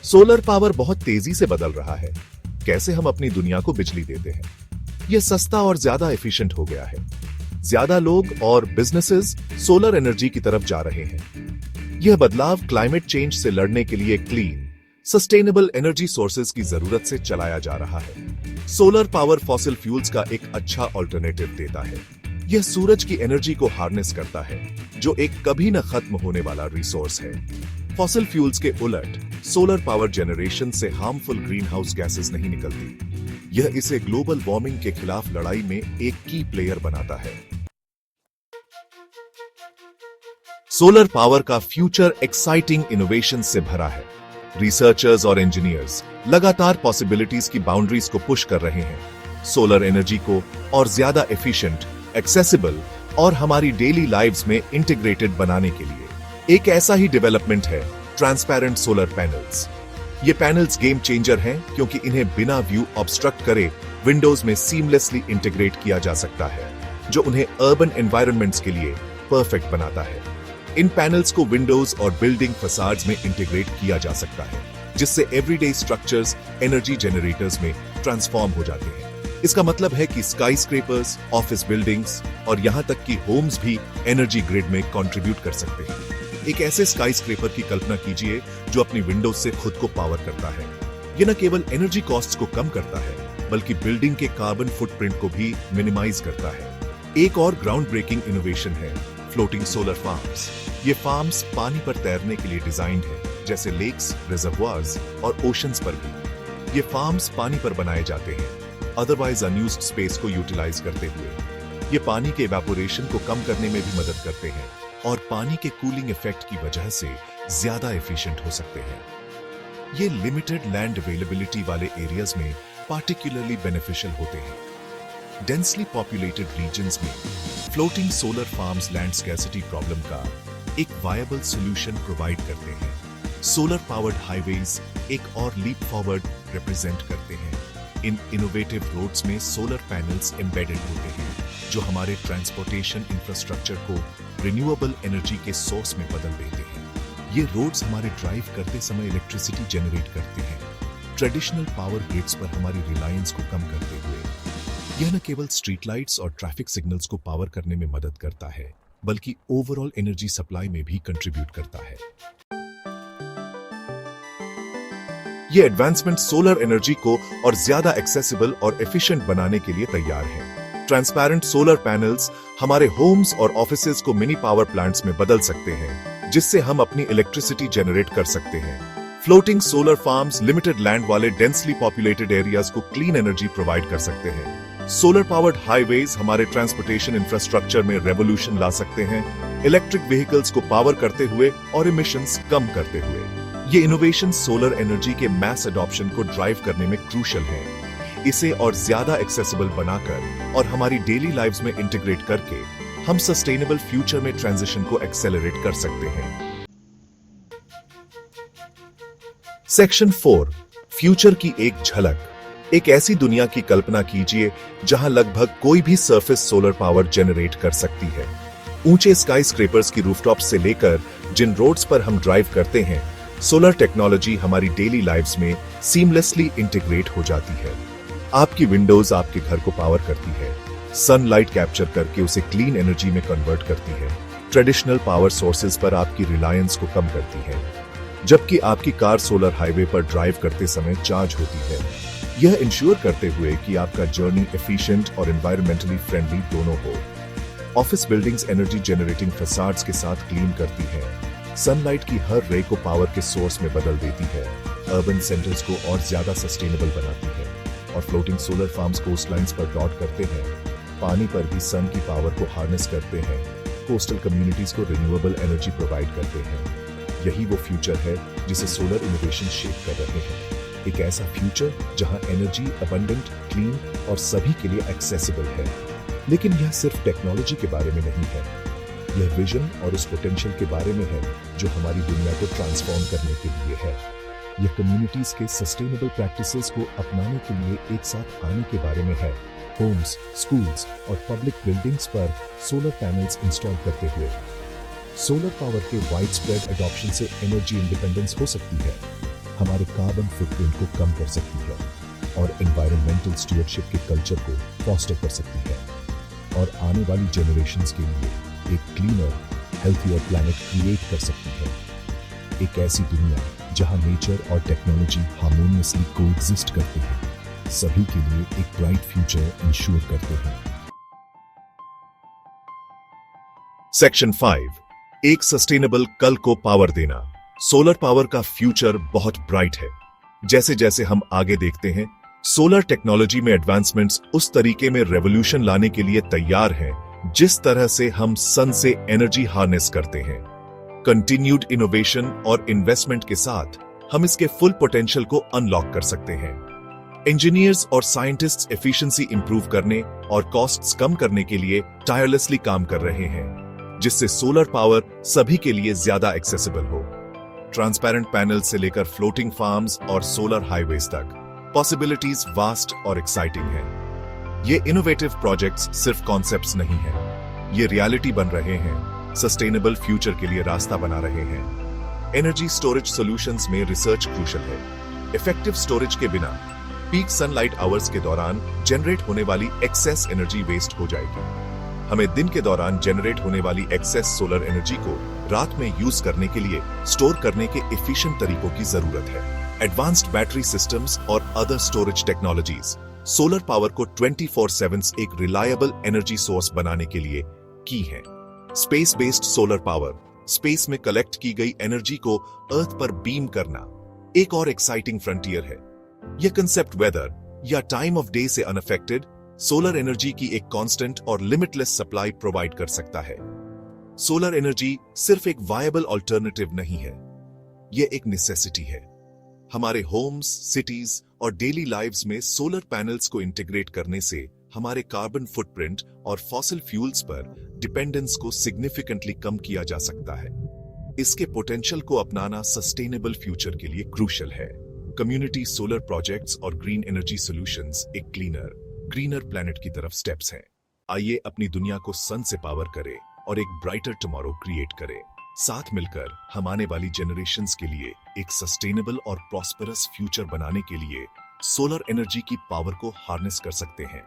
Solar power बहुत तेजी से बदल रहा है कैसे हम अपनी दुनिया को बिजली देते हैं। यह सस्ता और ज्यादा एफिशिएंट हो गया है। ज्यादा लोग और बिजनेसेस सोलर एनर्जी की तरफ जा रहे हैं। यह बदलाव क्लाइमेट चेंज से लड़ने के लिए क्लीन सस्टेनेबल एनर्जी सोर्सेज की जरूरत से चलाया जा रहा है। सोलर पावर फॉसिल फ्यूल्स का एक अच्छा ऑल्टरनेटिव देता है। यह सूरज की एनर्जी को हार्नेस करता है, जो एक कभी न खत्म होने वाला रिसोर्स है। फॉसिल फ्यूल्स के उलट सोलर पावर जनरेशन से हार्मफुल ग्रीन हाउस गैसेस नहीं निकलती। यह इसे ग्लोबल वार्मिंग के खिलाफ लड़ाई में एक की प्लेयर बनाता है। सोलर पावर का फ्यूचर एक्साइटिंग इनोवेशन से भरा है। रिसर्चर्स और इंजीनियर्स लगातार पॉसिबिलिटीज की बाउंड्रीज को पुश कर रहे हैं। सोलर एनर्जी को और ज्यादा एफिशिएंट, एक्सेसिबल और हमारी डेली लाइव्स में इंटीग्रेटेड बनाने के लिए एक ऐसा ही डेवलपमेंट है ट्रांसपेरेंट सोलर पैनल्स। ये पैनल्स गेम चेंजर हैं क्योंकि इन्हें बिना व्यू ऑब्स्ट्रक्ट करे विंडोज में सीमलेसली इंटीग्रेट किया जा सकता है, जो उन्हें अर्बन एनवायरनमेंट्स के लिए परफेक्ट बनाता है। इन पैनल्स को विंडोज और बिल्डिंग फसाड्स में इंटीग्रेट किया जा सकता है, जिससे एवरीडे स्ट्रक्चर्स एनर्जी जनरेटर्स में ट्रांसफॉर्म हो जाते हैं। इसका मतलब है कि स्काई स्क्रेपर्स, ऑफिस बिल्डिंग्स और यहां तक कि होम्स भी एनर्जी ग्रिड में कंट्रीब्यूट कर सकते हैं। एक ऐसे स्काई स्क्रेपर की कल्पना कीजिए जो अपनी विंडोज से खुद को पावर करता है। यह न केवल एनर्जी कॉस्ट्स को कम करता है, बल्कि बिल्डिंग के कार्बन फुटप्रिंट को भी मिनिमाइज करता है। एक और ग्राउंड ब्रेकिंग इनोवेशन है फ्लोटिंग सोलर फार्म्स। ये फार्म्स पानी पर तैरने के लिए डिजाइंड है, जैसे लेक्स, रिजर्वोयर्स और ओशंस पर भी। ये फार्म्स पानी पर बनाए जाते हैं, अदरवाइज अनयूज्ड स्पेस को यूटिलाइज करते हुए। ये पानी के इवेपोरेशन को कम करने में भी मदद करते हैं और पानी के कूलिंग इफेक्ट की वजह से ज्यादा एफिशिएंट हो सकते हैं। ये लिमिटेड लैंड अवेलेबिलिटी वाले एरियाज में पार्टिकुलरली बेनिफिशियल होते हैं। डेंसली पॉपुलेटेड रीजन्स में floating solar farms land scarcity problem का एक वायबल सॉल्यूशन प्रोवाइड करते हैं। सोलर पावर्ड हाईवेज एक और लीप फॉरवर्ड रिप्रेजेंट करते हैं। इन इनोवेटिव रोड्स में सोलर पैनल्स एम्बेडेड होते हैं, जो हमारे ट्रांसपोर्टेशन इंफ्रास्ट्रक्चर को रिन्यूएबल एनर्जी के सोर्स में बदल देते हैं। ये रोड्स हमारे ड्राइव करते समय इलेक्ट्रिसिटी जनरेट करते हैं, ट्रेडिशनल पावर ग्रिड्स पर हमारी रिलायंस को कम करते हुए। यह न केवल स्ट्रीट लाइट्स और ट्रैफिक सिग्नल्स को पावर करने में मदद करता है, बल्कि ओवरऑल एनर्जी सप्लाई में भी कंट्रीब्यूट करता है। ये एडवांसमेंट सोलर एनर्जी को और ज्यादा एक्सेसिबल और एफिशिएंट बनाने के लिए तैयार है। ट्रांसपेरेंट सोलर पैनल्स हमारे होम्स और ऑफिसेज को मिनी पावर प्लांट्स में बदल सकते हैं, जिससे हम अपनी इलेक्ट्रिसिटी जनरेट कर सकते हैं। Floating solar farms limited land वाले डेंसली पॉपुलेटेड एरियाज को क्लीन एनर्जी प्रोवाइड कर सकते हैं। सोलर पावर्ड हाईवेज हमारे ट्रांसपोर्टेशन इंफ्रास्ट्रक्चर में रेवोल्यूशन ला सकते हैं, इलेक्ट्रिक व्हीकल्स को पावर करते हुए और इमिशंस कम करते हुए। ये इनोवेशन सोलर एनर्जी के मैस अडॉप्शन को ड्राइव करने में क्रूशियल है। इसे और ज्यादा एक्सेसिबल बनाकर और हमारी डेली लाइव्स में इंटीग्रेट करके हम सस्टेनेबल फ्यूचर में ट्रांजिशन को एक्सेलरेट कर सकते हैं। सेक्शन 4, फ्यूचर की एक झलक। एक ऐसी दुनिया की कल्पना कीजिए जहां लगभग कोई भी सरफेस सोलर पावर जनरेट कर सकती है। ऊंचे स्काई स्क्रेपर्स की रूफटॉप से लेकर जिन रोड्स पर हम ड्राइव करते हैं, सोलर टेक्नोलॉजी हमारी डेली लाइव्स में सीमलेसली इंटीग्रेट हो जाती है। आपकी विंडोज आपके घर को पावर करती है, सनलाइट कैप्चर करके उसे क्लीन एनर्जी में कन्वर्ट करती है, ट्रेडिशनल पावर सोर्सेज पर आपकी रिलायंस को कम करती है, जबकि आपकी कार सोलर हाईवे पर ड्राइव करते समय चार्ज होती है। यह इंश्योर करते हुए कि आपका जर्नी एफिशिएंट और एनवायरमेंटली फ्रेंडली दोनों हो। Office buildings energy generating facades के साथ क्लीन करती है, सनलाइट की हर रे को पावर के सोर्स में बदल देती है, अर्बन सेंटर्स को और ज्यादा सस्टेनेबल बनाती है, और फ्लोटिंग सोलर फार्म्स कोस्टलाइंस पर डॉट करते हैं, पानी पर भी सन की पावर को हार्नेस करते हैं, कोस्टल कम्युनिटीज को रिन्यूएबल एनर्जी प्रोवाइड करते हैं। यही वो फ्यूचर है जिसे सोलर इनोवेशन शेप कर रहे हैं। एक ऐसा फ्यूचर जहां एनर्जी अबंडेंट, क्लीन और सभी के लिए एक्सेसिबल है। लेकिन यह सिर्फ टेक्नोलॉजी के बारे में नहीं है, यह विजन और उस पोटेंशियल के बारे में है जो हमारी दुनिया को ट्रांसफॉर्म करने के लिए है। यह कम्युनिटीज के सस्टेनेबल प्रैक्टिसेस को अपनाने के लिए एक साथ आने के बारे में है। होम्स, स्कूल्स और पब्लिक बिल्डिंग्स पर सोलर पैनल्स इंस्टॉल करते हुए सोलर पावर के वाइड स्प्रेड एडॉप्शन से एनर्जी इंडिपेंडेंस हो सकती है। हमारे कार्बन फुटप्रिंट को कम कर सकती है और एनवायरमेंटल स्टुअर्डशिप के कल्चर को फॉस्टर कर सकती है और आने वाली जनरेशंस के लिए एक क्लीनर, हेल्थियर प्लैनेट क्रिएट कर सकती है। एक ऐसी दुनिया जहां नेचर और टेक्नोलॉजी हार्मोनियसली कोएग्जिस्ट करते हैं, सभी के लिए एक ब्राइट फ्यूचर इंश्योर करते हैं। सेक्शन 5, एक सस्टेनेबल कल को पावर देना। सोलर पावर का फ्यूचर बहुत ब्राइट है। जैसे जैसे हम आगे देखते हैं, सोलर टेक्नोलॉजी में एडवांसमेंट्स उस तरीके में रेवोल्यूशन लाने के लिए तैयार हैं जिस तरह से हम सन से एनर्जी हार्नेस करते हैं। कंटिन्यूड इनोवेशन और इन्वेस्टमेंट के साथ हम इसके फुल पोटेंशियल को अनलॉक कर सकते हैं। इंजीनियर्स और साइंटिस्ट्स एफिशिएंसी इंप्रूव करने और कॉस्ट्स कम करने के लिए टायरलेसली काम कर रहे हैं, जिससे सोलर पावर सभी के लिए ज्यादा एक्सेसिबल हो। ट्रांसपेरेंट पैनल से लेकर फ्लोटिंग फार्म्स और सोलर हाईवेज तक पॉसिबिलिटीज वास्ट और एक्साइटिंग हैं। ये इनोवेटिव प्रोजेक्ट्स सिर्फ कॉन्सेप्ट्स नहीं हैं, ये रियलिटी बन रहे हैं, सस्टेनेबल फ्यूचर के लिए रास्ता बना रहे हैं। एनर्जी स्टोरेज सॉल्यूशंस में रिसर्च क्रूशल है। इफेक्टिव स्टोरेज के बिना पीक सनलाइट आवर्स के दौरान जनरेट होने वाली एक्सेस एनर्जी वेस्ट हो जाएगी। हमें दिन के दौरान जनरेट होने वाली एक्सेस सोलर एनर्जी को रात में यूज करने के लिए स्टोर करने के एफिशिएंट तरीकों की जरूरत है। एडवांस्ड बैटरी सिस्टम्स और other storage technologies solar power को 24/7 एक रिलायबल एनर्जी सोर्स बनाने के लिए की है। Space based solar power, space में कलेक्ट की गई एनर्जी को अर्थ पर बीम करना एक और एक्साइटिंग फ्रंटियर है। यह कंसेप्ट वेदर या टाइम ऑफ डे से अनअफेक्टेड सोलर एनर्जी की एक कांस्टेंट और लिमिटलेस सप्लाई प्रोवाइड कर सकता है। सोलर एनर्जी सिर्फ एक वायबल अल्टरनेटिव नहीं है, यह एक नेसेसिटी है। हमारे होम्स, सिटीज और डेली लाइव्स में सोलर पैनल्स को इंटीग्रेट करने से हमारे कार्बन फुटप्रिंट और फॉसिल फ्यूल्स पर डिपेंडेंस को सिग्निफिकेंटली कम किया जा सकता है। इसके पोटेंशियल को अपनाना सस्टेनेबल फ्यूचर के लिए क्रूशल है। कम्युनिटी सोलर प्रोजेक्ट्स और ग्रीन एनर्जी सॉल्यूशंस एक क्लीनर, ग्रीनर प्लैनेट की तरफ स्टेप्स हैं। आइए अपनी दुनिया को सन से पावर करें और एक ब्राइटर टुमारो क्रिएट करें। साथ मिलकर हम आने वाली जनरेशंस के लिए एक सस्टेनेबल और प्रॉस्पेरस फ्यूचर बनाने के लिए सोलर एनर्जी की पावर को हार्नेस कर सकते हैं।